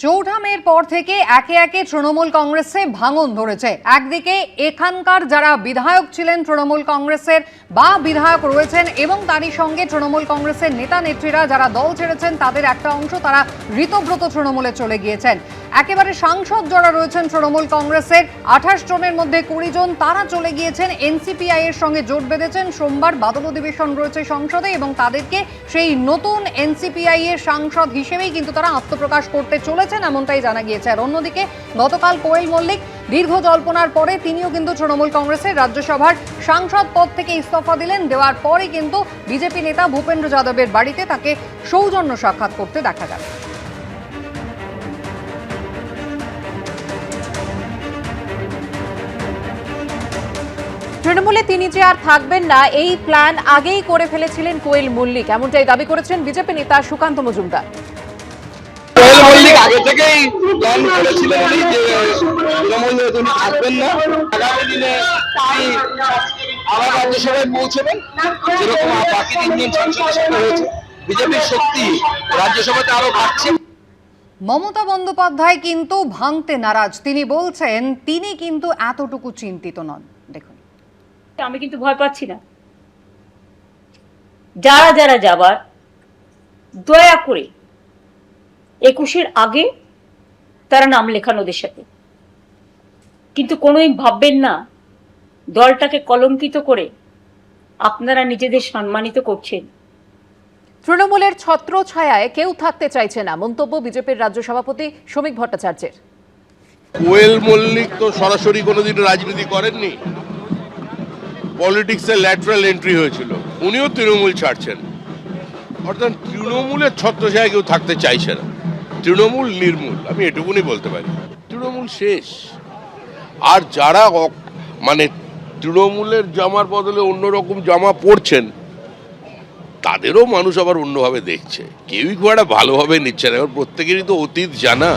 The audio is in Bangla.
চৌঠা মের পর থেকে একে একে তৃণমূল কংগ্রেসে ভাঙন ধরেছে। একদিকে এখানকার যারা বিধায়ক ছিলেন তৃণমূল কংগ্রেসের বা বিধায়ক রয়েছেন এবং তারই সঙ্গে তৃণমূল কংগ্রেসের নেতা নেত্রীরা যারা দল ছেড়েছেন তাদের একটা অংশ তারা ঋতব্রত তৃণমূলে চলে গিয়েছেন। একেবারে সাংসদ যারা রয়েছেন তৃণমূল কংগ্রেসের 28 জনের মধ্যে 20 জন তারা চলে গিয়েছেন এনসিপিআই এর সঙ্গে জোট বেঁধেছেন। সোমবার বাদল অধিবেশন রয়েছে সংসদে এবং তাদেরকে সেই নতুন এনসিপিআই এর সাংসদ হিসেবেই কিন্তু তারা আত্মপ্রকাশ করতে চলেছেন এমনটাই জানা গিয়েছে। আর অন্যদিকে গতকাল কোয়েল মল্লিক দীর্ঘ জল্পনার পরে তিনিও কিন্তু তৃণমূল কংগ্রেসের রাজ্যসভার সাংসদ পদ থেকে ইস্তফা দিলেন। দেওয়ার পরে কিন্তু বিজেপি নেতা ভূপেন্দ্র যাদবের বাড়িতে তাকে সৌজন্য সাক্ষাৎ করতে দেখা গেল। তৃণমূলে তিনি যে আর থাকবেন না এই প্ল্যান আগেই করে ফেলেছিলেন কোয়েল মল্লিক, এমনটাই দাবি করেছেন বিজেপি নেতা সুকান্ত মজুমদার। কোয়েল মল্লিক আগে থেকেই প্ল্যান করেছিলেন যে তৃণমূলে তিনি থাকবেন না, আগামী দিনে তিনি আবার রাজ্যসভায় পৌঁছবেন, যেরকম বাকি তিনজন সাংসদের সাথে হয়েছে। বিজেপির শক্তি রাজ্যসভাতে আরো বাড়ছে। মমতা বন্দ্যোপাধ্যায় কিন্তু ভাঙতে নারাজ। তিনি বলছেন তিনি কিন্তু এতটুকু চিন্তিত নন। দেখুন, আমি কিন্তু ভয় পাচ্ছি না। যারা যারা যাবার দয়া করে 21-এর আগে তারা নাম লেখান ওদের সাথে, কিন্তু কোনোই ভাববেন না দলটাকে কলঙ্কিত করে আপনারা নিজেদের সম্মানিত করছেন। তৃণমূলের ছত্র ছায়ায় কেউ থাকতে চাইছে না, মন্তব্য বিজেপির রাজ্য সভাপতি শ্রমিক ভট্টাচার্যের। কোয়েল মল্লিক তো সরাসরি কোনোদিন রাজনীতি করেননি, পলিটিক্সে ল্যাটারাল এন্ট্রি হয়েছিল, উনিও তৃণমূল ছাড়ছেন। অর্থাৎ তৃণমূলের ছত্রছায়ায় কেউ থাকতে চাইছে না। তৃণমূল নির্মূল, আমি এটুকুনি বলতে পারি। তৃণমূল শেষ। আর যারা মানে তৃণমূলের জামার বদলে অন্যরকম জামা পরছেন তাদেরও মানুষ আবার অন্যভাবে দেখছে। কেউই খুব একটা ভালোভাবে নিচ্ছে না, প্রত্যেকেরই তো অতীত জানা।